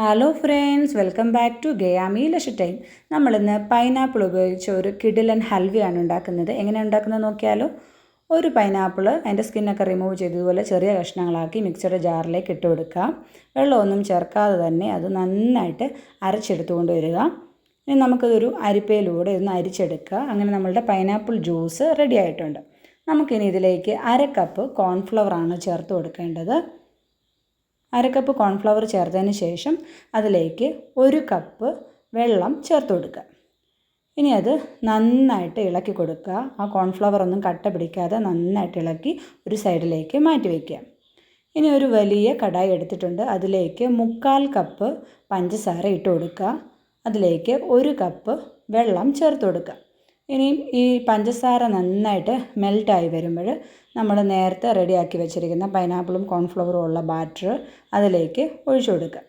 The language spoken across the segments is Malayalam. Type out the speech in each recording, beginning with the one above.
Hello friends, welcome back to ഗയാമി ലഷ് ടൈം. നമ്മളിന്ന് പൈനാപ്പിൾ ഉപയോഗിച്ച് ഒരു കിഡിലൻ ഹൽവയാണ് ഉണ്ടാക്കുന്നത്. എങ്ങനെ ഉണ്ടാക്കുന്നത് നോക്കിയാലോ. ഒരു പൈനാപ്പിൾ അതിൻ്റെ സ്കിന്നൊക്കെ റിമൂവ് ചെയ്തതുപോലെ ചെറിയ കഷ്ണങ്ങളാക്കി മിക്സിയുടെ ജാറിലേക്ക് ഇട്ട് കൊടുക്കുക. വെള്ളമൊന്നും ചേർക്കാതെ തന്നെ അത് നന്നായിട്ട് അരച്ചെടുത്തുകൊണ്ട് വരിക. ഇനി നമുക്കതൊരു അരിപ്പയിലൂടെ ഒന്ന് അരിച്ചെടുക്കുക. അങ്ങനെ നമ്മളുടെ പൈനാപ്പിൾ ജ്യൂസ് റെഡി ആയിട്ടുണ്ട്. നമുക്കിനി ഇതിലേക്ക് 1/2 കപ്പ് കോൺഫ്ലവറാണ് ചേർത്ത് കൊടുക്കേണ്ടത്. 1/2 കപ്പ് കോൺഫ്ലവർ ചേർത്തതിന് ശേഷം അതിലേക്ക് 1 കപ്പ് വെള്ളം ചേർത്ത് കൊടുക്കുക. ഇനി അത് നന്നായിട്ട് ഇളക്കി കൊടുക്കുക. ആ കോൺഫ്ലവർ ഒന്നും കട്ട പിടിക്കാതെ നന്നായിട്ട് ഇളക്കി ഒരു സൈഡിലേക്ക് മാറ്റി വയ്ക്കുക. ഇനി ഒരു വലിയ കടായി എടുത്തിട്ടുണ്ട്. അതിലേക്ക് 1/4 കപ്പ് പഞ്ചസാര ഇട്ട് കൊടുക്കുക. അതിലേക്ക് 1 കപ്പ് വെള്ളം ചേർത്ത് കൊടുക്കുക. ഇനിയും ഈ പഞ്ചസാര നന്നായിട്ട് മെൽറ്റായി വരുമ്പോൾ നമ്മൾ നേരത്തെ റെഡിയാക്കി വെച്ചിരിക്കുന്ന പൈനാപ്പിളും കോൺഫ്ലവറും ഉള്ള ബാറ്റർ അതിലേക്ക് ഒഴിച്ചു കൊടുക്കുക.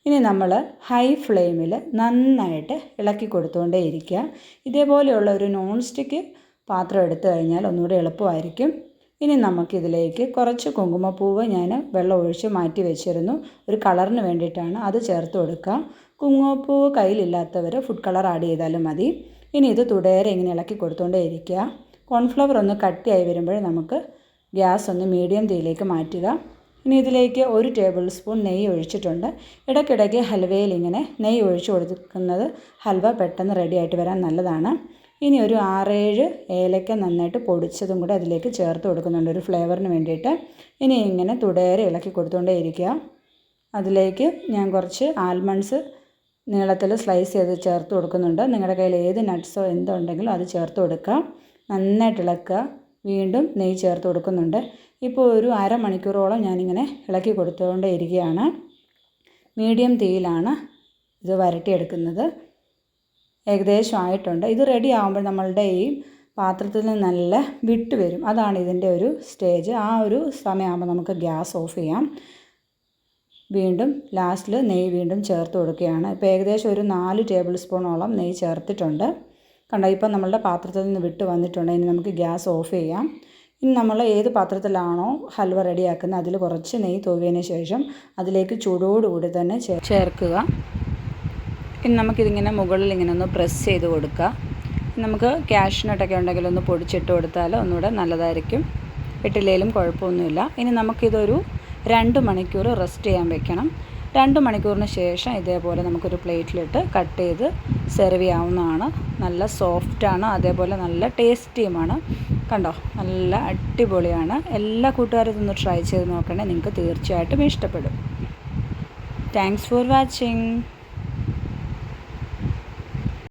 ഇനി നമ്മൾ ഹൈ ഫ്ലെയിമിൽ നന്നായിട്ട് ഇളക്കി കൊടുത്തുകൊണ്ടേ ഇരിക്കുക. ഇതേപോലെയുള്ള ഒരു നോൺ സ്റ്റിക്ക് പാത്രം എടുത്തു കഴിഞ്ഞാൽ ഒന്നുകൂടി എളുപ്പമായിരിക്കും. ഇനി നമുക്കിതിലേക്ക് കുറച്ച് കുങ്കുമപ്പൂവ് ഞാൻ വെള്ളം ഒഴിച്ച് മാറ്റി വെച്ചിരുന്നു, ഒരു കളറിന് വേണ്ടിയിട്ടാണ്. അത് ചേർത്ത് കൊടുക്കുക. കുങ്കുമപ്പൂവ് കയ്യിലില്ലാത്തവർ ഫുഡ് കളർ ആഡ് ചെയ്താലും മതി. ഇനി ഇത് തുടരെ ഇങ്ങനെ ഇളക്കി കൊടുത്തുകൊണ്ടേ ഇരിക്കുക. കോൺഫ്ലവർ ഒന്ന് കട്ടിയായി വരുമ്പോൾ നമുക്ക് ഗ്യാസ് ഒന്ന് മീഡിയം തീയിലേക്ക് മാറ്റുക. ഇനി ഇതിലേക്ക് 1 ടേബിൾ സ്പൂൺ നെയ്യ് ഒഴിച്ചിട്ടുണ്ട്. ഇടയ്ക്കിടയ്ക്ക് ഹൽവയിൽ ഇങ്ങനെ നെയ്യ് ഒഴിച്ച് കൊടുക്കുന്നത് ഹൽവ പെട്ടെന്ന് റെഡി ആയിട്ട് വരാൻ നല്ലതാണ്. ഇനി ഒരു 6-7 ഏലക്ക നന്നായിട്ട് പൊടിച്ചതും കൂടെ അതിലേക്ക് ചേർത്ത് കൊടുക്കുന്നുണ്ട് ഒരു ഫ്ലേവറിന് വേണ്ടിയിട്ട്. ഇനി ഇങ്ങനെ തുടരെ ഇളക്കി കൊടുത്തുകൊണ്ടേ ഇരിക്കുക. അതിലേക്ക് ഞാൻ കുറച്ച് ആൽമണ്ട്സ് നീളത്തിൽ സ്ലൈസ് ചെയ്ത് ചേർത്ത് കൊടുക്കുന്നുണ്ട്. നിങ്ങളുടെ കയ്യിൽ ഏത് നട്ട്സോ എന്തോ ഉണ്ടെങ്കിലും അത് ചേർത്ത് കൊടുക്കുക. നന്നായിട്ട് ഇളക്കുക. വീണ്ടും നെയ്യ് ചേർത്ത് കൊടുക്കുന്നുണ്ട്. ഇപ്പോൾ ഒരു അരമണിക്കൂറോളം ഞാനിങ്ങനെ ഇളക്കി കൊടുത്തുകൊണ്ടേ ഇരിക്കുകയാണ്. മീഡിയം തീയിലാണ് ഇത് വരട്ടിയെടുക്കുന്നത്. ഏകദേശം ആയിട്ടുണ്ട്. ഇത് റെഡി ആകുമ്പോൾ നമ്മളുടെ ഈ പാത്രത്തിൽ നിന്ന് നല്ല വിട്ട് വരും. അതാണ് ഇതിൻ്റെ ഒരു സ്റ്റേജ്. ആ ഒരു സമയമാകുമ്പോൾ നമുക്ക് ഗ്യാസ് ഓഫ് ചെയ്യാം. വീണ്ടും ലാസ്റ്റിൽ നെയ്യ് വീണ്ടും ചേർത്ത് കൊടുക്കുകയാണ്. ഇപ്പോൾ ഏകദേശം ഒരു 4 ടേബിൾ സ്പൂണോളം നെയ്യ് ചേർത്തിട്ടുണ്ട്. കണ്ടോ, ഇപ്പം നമ്മളുടെ പാത്രത്തിൽ നിന്ന് വിട്ട് വന്നിട്ടുണ്ട്. ഇനി നമുക്ക് ഗ്യാസ് ഓഫ് ചെയ്യാം. ഇനി നമ്മൾ ഏത് പാത്രത്തിലാണോ ഹൽവ റെഡിയാക്കുന്നത് അതിൽ കുറച്ച് നെയ്യ് തൂവിയതിന് ശേഷം അതിലേക്ക് ചൂടോടുകൂടി തന്നെ ചേർക്കുക. ഇനി നമുക്കിതിങ്ങനെ മുകളിൽ ഇങ്ങനെ ഒന്ന് പ്രസ് ചെയ്ത് കൊടുക്കുക. നമുക്ക് കാഷ്നട്ടൊക്കെ ഉണ്ടെങ്കിൽ ഒന്ന് പൊടിച്ചിട്ട് കൊടുത്താൽ ഒന്നുകൂടെ നല്ലതായിരിക്കും. ഇട്ടില്ലെങ്കിലും കുഴപ്പമൊന്നുമില്ല. ഇനി നമുക്കിതൊരു 2 മണിക്കൂർ റെസ്റ്റ് ചെയ്യാൻ വെക്കണം. 2 മണിക്കൂറിന് ശേഷം ഇതേപോലെ നമുക്കൊരു പ്ലേറ്റിലിട്ട് കട്ട് ചെയ്ത് സെർവ് ചെയ്യാവുന്നതാണ്. നല്ല സോഫ്റ്റാണ്, അതേപോലെ നല്ല ടേസ്റ്റിയുമാണ്. കണ്ടോ, നല്ല അടിപൊളിയാണ്. എല്ലാ കൂട്ടുകാരും ഇതൊന്ന് ട്രൈ ചെയ്ത് നോക്കണേ, നിങ്ങൾക്ക് തീർച്ചയായിട്ടും ഇഷ്ടപ്പെടും. Thanks for watching.